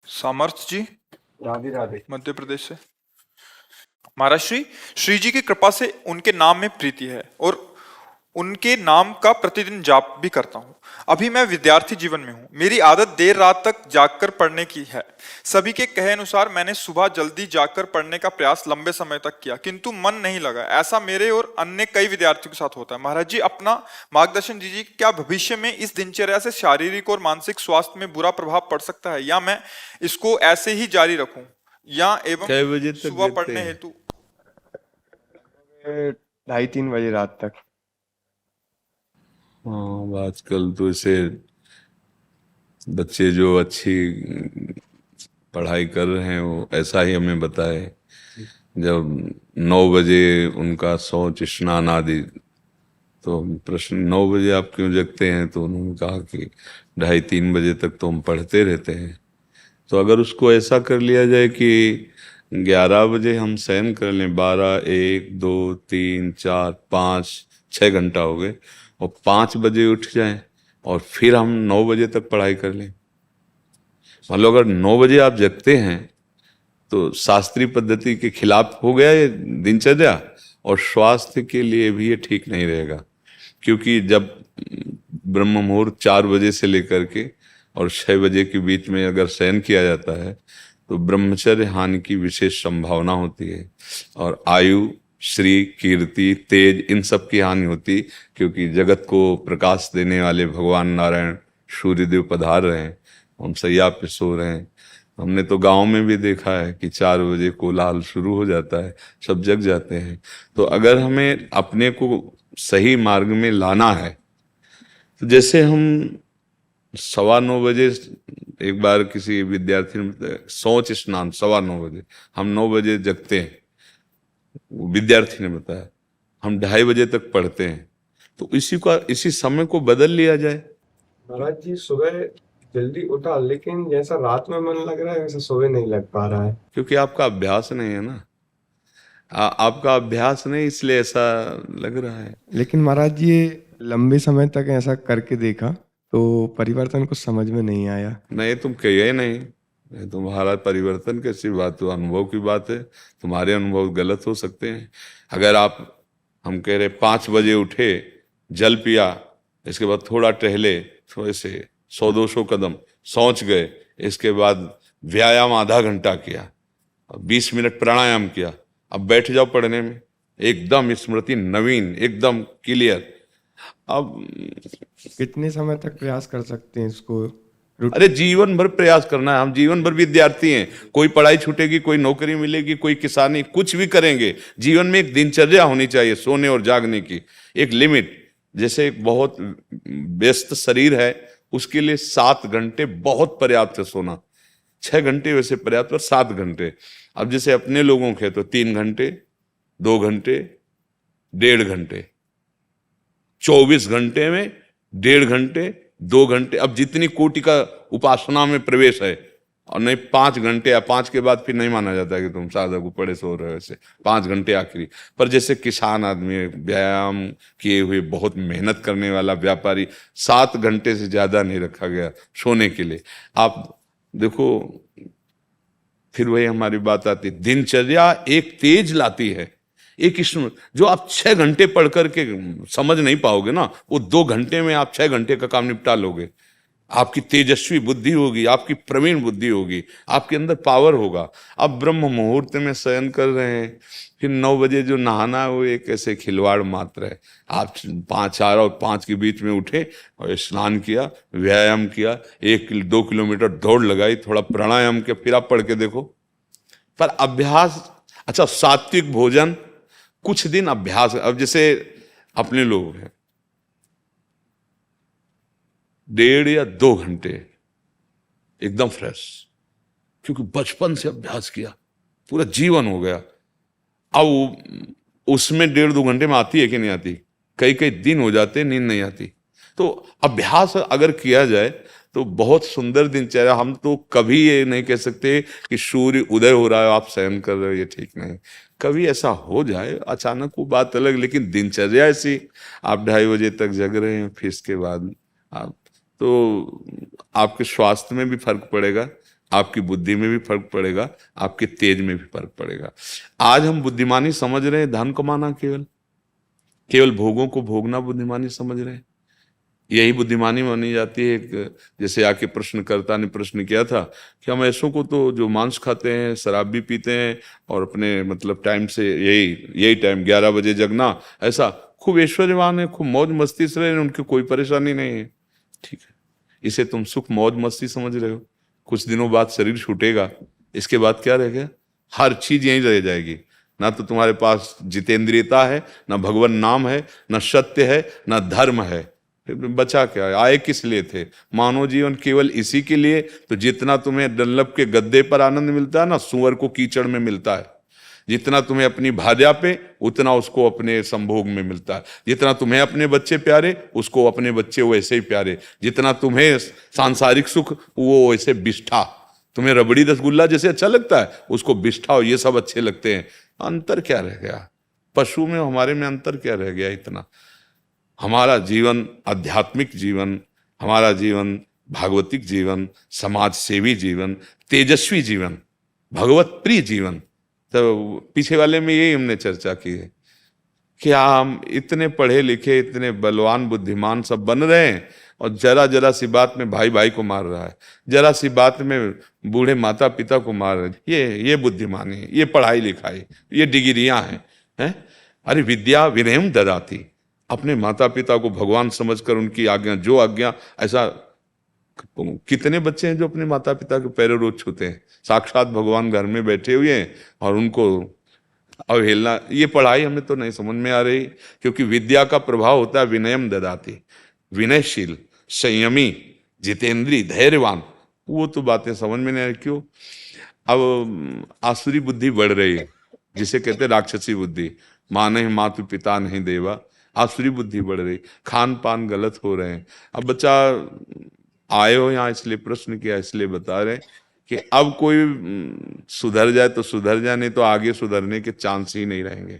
सामर्थ जी, राधे राधे। मध्य प्रदेश से। महाराज श्री जी की कृपा से उनके नाम में प्रीति है और उनके नाम का प्रतिदिन जाप भी करता हूँ। अभी मैं विद्यार्थी जीवन में हूँ। मेरी आदत देर रात तक जागकर पढ़ने की है। सभी के कहे अनुसार मैंने सुबह जल्दी जागकर पढ़ने का प्रयास लंबे समय तक किया, किंतु मन नहीं लगा। ऐसा मेरे और अन्य कई विद्यार्थियों के साथ होता है। महाराज जी, अपना मार्गदर्शन दीजिए। क्या भविष्य में इस दिनचर्या से शारीरिक और मानसिक स्वास्थ्य में बुरा प्रभाव पड़ सकता है, या मैं इसको ऐसे ही जारी रखूं, या एवं कै बजे तक सुबह जगते पढ़ने हैं? हेतु 2:30-3 बजे रात तक। हाँ, आजकल तो इसे बच्चे जो अच्छी पढ़ाई कर रहे हैं वो ऐसा ही हमें बताए। जब 9 बजे उनका शौच स्नान आदि, तो प्रश्न 9 बजे आप क्यों जगते हैं, तो उन्होंने कहा कि 2:30-3 बजे तक तो हम पढ़ते रहते हैं। तो अगर उसको ऐसा कर लिया जाए कि 11 बजे हम शयन कर लें, 12, 1, 2, 3, 4, 5, 6 घंटा हो गए, और 5 बजे उठ जाएं और फिर हम 9 बजे तक पढ़ाई कर लें। मान लो अगर 9 बजे आप जगते हैं तो शास्त्रीय पद्धति के खिलाफ हो गया ये दिनचर्या, और स्वास्थ्य के लिए भी ये ठीक नहीं रहेगा। क्योंकि जब ब्रह्म मुहूर्त 4 बजे से लेकर के और 6 बजे के बीच में अगर शयन किया जाता है तो ब्रह्मचर्य हानि की विशेष संभावना होती है, और आयु, श्री, कीर्ति, तेज, इन सब की हानि होती, क्योंकि जगत को प्रकाश देने वाले भगवान नारायण सूर्यदेव पधार रहे हैं, हम सैया पे सो रहे हैं। हमने तो गांव में भी देखा है कि 4 बजे कोलाहल शुरू हो जाता है, सब जग जाते हैं। तो अगर हमें अपने को सही मार्ग में लाना है, तो जैसे हम 9:15 बजे, एक बार किसी विद्यार्थी ने बताया, शौच स्नान 9:15 बजे, हम 9 बजे जगते हैं, विद्यार्थी ने बताया, हम 2:30 बजे तक पढ़ते हैं। तो इसी समय को बदल लिया जाए। महाराज जी, सुबह जल्दी उठा, लेकिन जैसा रात में मन लग रहा है वैसा सुबह नहीं लग पा रहा है। क्योंकि आपका अभ्यास नहीं है ना, आपका अभ्यास नहीं, इसलिए ऐसा लग रहा है। लेकिन महाराज जी, ये लंबे समय तक ऐसा करके देखा तो परिवर्तन कुछ समझ में नहीं आया। नहीं, तुम कहिए नहीं, ये तुम्हारा परिवर्तन कैसी बात हो, अनुभव की बात है। तुम्हारे अनुभव गलत हो सकते हैं। अगर हम कह रहे 5 बजे उठे, जल पिया, इसके बाद थोड़ा टहले, थोड़े से 100-200 कदम, शौच गए, इसके बाद व्यायाम आधा घंटा किया, 20 मिनट प्राणायाम किया, अब बैठ जाओ पढ़ने में, एकदम स्मृति नवीन, एकदम क्लियर। अब कितने समय तक प्रयास कर सकते हैं इसको? अरे जीवन भर प्रयास करना है, हम जीवन भर विद्यार्थी हैं। कोई पढ़ाई छूटेगी, कोई नौकरी मिलेगी, कोई किसानी, कुछ भी करेंगे। जीवन में एक दिनचर्या होनी चाहिए सोने और जागने की, एक लिमिट। जैसे एक बहुत व्यस्त शरीर है, उसके लिए 7 घंटे बहुत पर्याप्त है सोना। 6 घंटे वैसे पर्याप्त, पर 7 घंटे। अब जैसे अपने लोगों के तो 3 घंटे, 2 घंटे, 1.5 घंटे, 24 घंटे में 1.5 घंटे, 2 घंटे। अब जितनी कोटि का उपासना में प्रवेश है, और नहीं 5 घंटे, या 5 के बाद फिर नहीं माना जाता कि तुम साधक को पड़े सो रहे हो। ऐसे 5 घंटे आखिरी। पर जैसे किसान आदमी, व्यायाम किए हुए, बहुत मेहनत करने वाला व्यापारी, 7 घंटे से ज्यादा नहीं रखा गया सोने के लिए। आप देखो, फिर वही हमारी बात आती, दिनचर्या एक तेज लाती है। एक इसमें जो आप 6 घंटे पढ़ करके समझ नहीं पाओगे ना, वो 2 घंटे में आप 6 घंटे का काम निपटा लोगे। आपकी तेजस्वी बुद्धि होगी, आपकी प्रवीण बुद्धि होगी, आपके अंदर पावर होगा। अब ब्रह्म मुहूर्त में शयन कर रहे हैं, फिर 9 बजे जो नहाना है वो एक ऐसे खिलवाड़ मात्र है। आप 4 और 5 के बीच में उठे और स्नान किया, व्यायाम किया, 1-2 किलोमीटर दौड़ लगाई, थोड़ा प्राणायाम किया, फिर आप पढ़ के देखो। पर अभ्यास, अच्छा सात्विक भोजन, कुछ दिन अभ्यास। अब जैसे अपने लोग हैं, 1.5 या 2 घंटे एकदम फ्रेश, क्योंकि बचपन से अभ्यास किया, पूरा जीवन हो गया। अब उसमें 1.5-2 घंटे में आती है कि नहीं आती? कई कई दिन हो जाते नींद नहीं आती। तो अभ्यास अगर किया जाए तो बहुत सुंदर दिनचर्या। हम तो कभी ये नहीं कह सकते कि सूर्य उदय हो रहा है आप शयन कर रहे हो, ये ठीक नहीं। कभी ऐसा हो जाए अचानक, वो बात अलग, लेकिन दिनचर्या ऐसी, आप 2:30 बजे तक जग रहे हैं, फिर इसके बाद आप, तो आपके स्वास्थ्य में भी फर्क पड़ेगा, आपकी बुद्धि में भी फर्क पड़ेगा, आपके तेज में भी फर्क पड़ेगा। आज हम बुद्धिमानी समझ रहे हैं धन कमाना, केवल केवल भोगों को भोगना बुद्धिमानी समझ रहे हैं। यही बुद्धिमानी मानी जाती है। जैसे आके प्रश्नकर्ता ने प्रश्न किया था कि हम ऐसों को तो जो मांस खाते हैं, शराब भी पीते हैं और अपने मतलब टाइम से यही टाइम 11 बजे जगना, ऐसा खूब ऐश्वर्यवान है, खूब मौज मस्ती से रहे, उनकी कोई परेशानी नहीं है। ठीक है, इसे तुम सुख मौज मस्ती समझ रहे हो। कुछ दिनों बाद शरीर छूटेगा, इसके बाद क्या रह गया? हर चीज यहीं रह जाएगी। ना तो तुम्हारे पास जितेंद्रियता है, ना भगवान नाम है, ना सत्य है, ना धर्म है। बचा क्या? आए किस लिए थे? मानव जीवन केवल इसी के लिए। तो जितना तुम्हें डल्लभ के गद्दे पर आनंद मिलता है ना, सुअर को कीचड़ में मिलता है। जितना तुम्हें अपनी भार्या पे, उतना उसको अपने संभोग में मिलता है। जितना तुम्हें अपने बच्चे प्यारे, उसको अपने बच्चे वैसे ही प्यारे। जितना तुम्हें सांसारिक सुख, वो वैसे बिष्ठा। तुम्हें रबड़ी रसगुल्ला जैसे अच्छा लगता है, उसको बिष्ठा और ये सब अच्छे लगते हैं। अंतर क्या रह गया? पशु में हमारे में अंतर क्या रह गया इतना? हमारा जीवन आध्यात्मिक जीवन, हमारा जीवन भागवतिक जीवन, समाज सेवी जीवन, तेजस्वी जीवन, भगवत प्रिय जीवन। तो पीछे वाले में यही हमने चर्चा की है कि हम इतने पढ़े लिखे, इतने बलवान बुद्धिमान सब बन रहे हैं और जरा जरा सी बात में भाई भाई को मार रहा है, जरा सी बात में बूढ़े माता पिता को मार रहे हैं। ये बुद्धिमानी है, ये पढ़ाई लिखाई, ये डिग्रियां हैं। अरे विद्या विनयम ददाति। अपने माता पिता को भगवान समझकर उनकी आज्ञा, जो आज्ञा, ऐसा कितने बच्चे हैं जो अपने माता पिता के पैरों रोज छूते हैं। साक्षात भगवान घर में बैठे हुए हैं और उनको अवहेलना। ये पढ़ाई हमें तो नहीं समझ में आ रही, क्योंकि विद्या का प्रभाव होता है विनयम ददाति, विनयशील, संयमी, जितेंद्री, धैर्यवान। वो तो बातें समझ में नहीं आ रही। क्यों? अब आसुरी बुद्धि बढ़ रही है, जिसे कहते हैं राक्षसी बुद्धि। माँ नहीं मातु पिता नहीं देवा, आसुरी बुद्धि बढ़ रही, खान पान गलत हो रहे हैं। अब बच्चा आए हो यहाँ इसलिए प्रश्न किया, इसलिए बता रहे कि अब कोई सुधर जाए तो सुधर जाए, नहीं तो आगे सुधरने के चांस ही नहीं रहेंगे।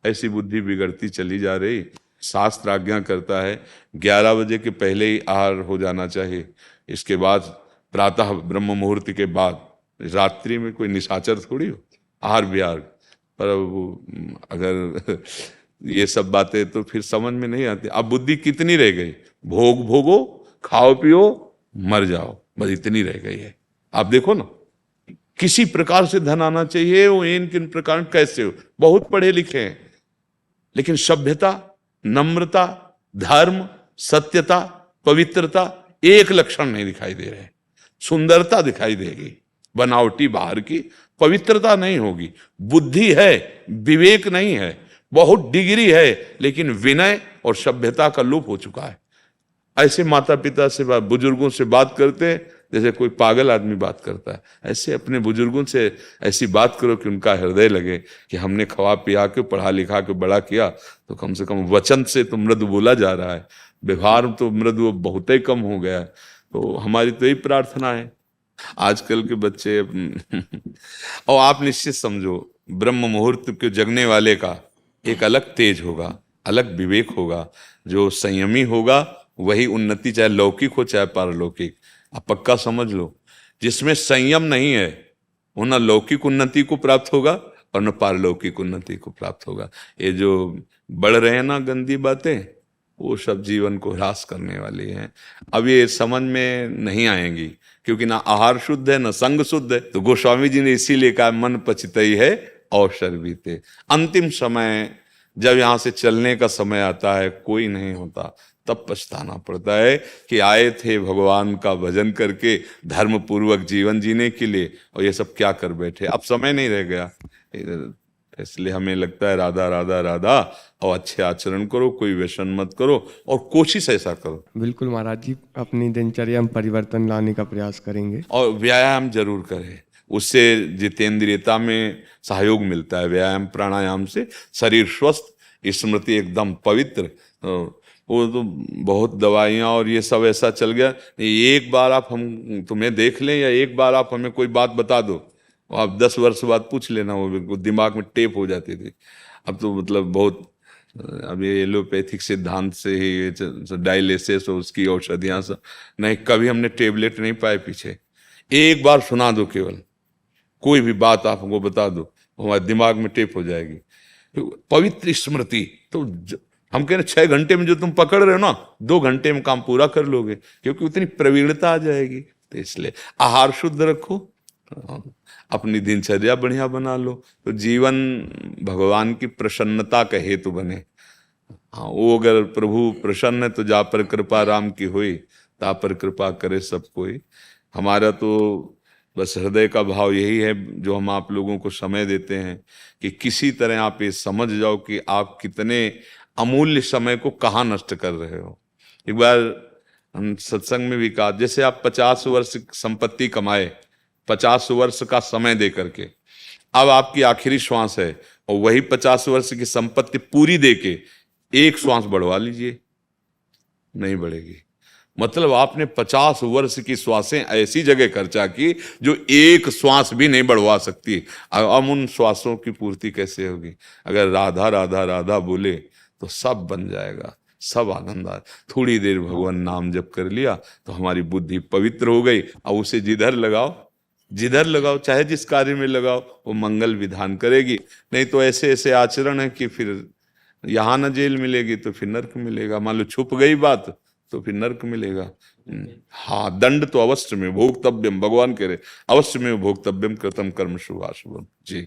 ऐसी बुद्धि बिगड़ती चली जा रही। शास्त्र आज्ञा करता है 11 बजे के पहले ही आहार हो जाना चाहिए। इसके बाद प्रातः ब्रह्म मुहूर्त के बाद, रात्रि में कोई निशाचर थोड़ी हो आहार विहार। पर अगर ये सब बातें तो फिर समझ में नहीं आती। अब बुद्धि कितनी रह गई? भोग भोगो, खाओ पियो, मर जाओ, बस इतनी रह गई है। आप देखो ना, किसी प्रकार से धन आना चाहिए, वो इन किन प्रकार कैसे हो। बहुत पढ़े लिखे हैं, लेकिन सभ्यता, नम्रता, धर्म, सत्यता, पवित्रता एक लक्षण नहीं दिखाई दे रहे। सुंदरता दिखाई देगी, बनावटी बाहर की, पवित्रता नहीं होगी। बुद्धि है, विवेक नहीं है, बहुत डिग्री है, लेकिन विनय और सभ्यता का लोप हो चुका है। ऐसे माता पिता से, बुजुर्गों से बात करते हैं जैसे कोई पागल आदमी बात करता है। ऐसे अपने बुजुर्गों से ऐसी बात करो कि उनका हृदय लगे कि हमने खवा पिया के, पढ़ा लिखा के बड़ा किया, तो कम से कम वचन से तो मृदु बोला जा रहा है, व्यवहार तो मृदु बहुत ही कम हो गया है। तो हमारी तो यही प्रार्थना है आजकल के बच्चे। और आप निश्चित समझो, ब्रह्म मुहूर्त के जगने वाले का एक अलग तेज होगा, अलग विवेक होगा। जो संयमी होगा वही उन्नति, चाहे लौकिक हो चाहे पारलौकिक। आप पक्का समझ लो, जिसमें संयम नहीं है वो न लौकिक उन्नति को प्राप्त होगा और न पारलौकिक उन्नति को प्राप्त होगा। ये जो बढ़ रहे हैं ना गंदी बातें, वो सब जीवन को ह्रास करने वाली हैं। अब ये समझ में नहीं आएंगी, क्योंकि ना आहार शुद्ध है, ना संग शुद्ध है। तो गोस्वामी जी ने इसीलिए कहा, मन पचितई है अवसर बीते। अंतिम समय जब यहाँ से चलने का समय आता है, कोई नहीं होता, तब पछताना पड़ता है कि आए थे भगवान का भजन करके, धर्म पूर्वक जीवन जीने के लिए, और ये सब क्या कर बैठे। अब समय नहीं रह गया। इसलिए हमें लगता है राधा राधा राधा, और अच्छे आचरण करो, कोई व्यसन मत करो, और कोशिश ऐसा करो। बिल्कुल महाराज जी, अपनी दिनचर्या में परिवर्तन लाने का प्रयास करेंगे। और व्यायाम जरूर करें, उससे जितेंद्रियता में सहयोग मिलता है। व्यायाम प्राणायाम से शरीर स्वस्थ, स्मृति एकदम पवित्र। वो तो बहुत दवाइयाँ और ये सब ऐसा चल गया। एक बार आप हम तुम्हें देख लें, या एक बार आप हमें कोई बात बता दो, आप 10 वर्ष बाद पूछ लेना, वो दिमाग में टेप हो जाती थी। अब तो मतलब बहुत, अब ये एलोपैथिक सिद्धांत से ही डायलिसिस और उसकी औषधियाँ सब नहीं, कभी हमने टेबलेट नहीं पाए पीछे। एक बार सुना दो, केवल कोई भी बात आप हमको बता दो, हमारे दिमाग में टेप हो जाएगी। पवित्र स्मृति तो हम कह रहे 6 घंटे में जो तुम पकड़ रहे हो ना, 2 घंटे में काम पूरा कर लोगे, क्योंकि उतनी प्रवीणता आ जाएगी। तो इसलिए आहार शुद्ध रखो, अपनी दिनचर्या बढ़िया बना लो, तो जीवन भगवान की प्रसन्नता का हेतु बने। हाँ, वो अगर प्रभु प्रसन्न है तो जा पर कृपा राम की होई, ता पर कृपा करे सब कोई। हमारा तो बस हृदय का भाव यही है, जो हम आप लोगों को समय देते हैं, कि किसी तरह आप ये समझ जाओ कि आप कितने अमूल्य समय को कहाँ नष्ट कर रहे हो। एक बार हम सत्संग में भी कहा, जैसे आप 50 वर्ष संपत्ति कमाए, 50 वर्ष का समय दे करके, अब आपकी आखिरी श्वास है, और वही 50 वर्ष की संपत्ति पूरी दे के एक श्वास बढ़वा लीजिए, नहीं बढ़ेगी। मतलब आपने 50 वर्ष की श्वासें ऐसी जगह खर्चा की जो एक श्वास भी नहीं बढ़वा सकती। अब उन श्वासों की पूर्ति कैसे होगी? अगर राधा राधा राधा बोले तो सब बन जाएगा, सब आनंद आ। थोड़ी देर भगवान नाम जप कर लिया तो हमारी बुद्धि पवित्र हो गई। अब उसे जिधर लगाओ, चाहे जिस कार्य में लगाओ, वो मंगल विधान करेगी। नहीं तो ऐसे ऐसे आचरण है कि फिर यहाँ न जेल मिलेगी तो फिर नर्क मिलेगा। मान लो छुप गई बात तो फिर नर्क मिलेगा। हाँ, दंड तो अवश्य में भोक्तव्यम, भगवान कह रहे अवश्य में भोक्तव्यम कृतम कर्म शुभाशुभम। जी।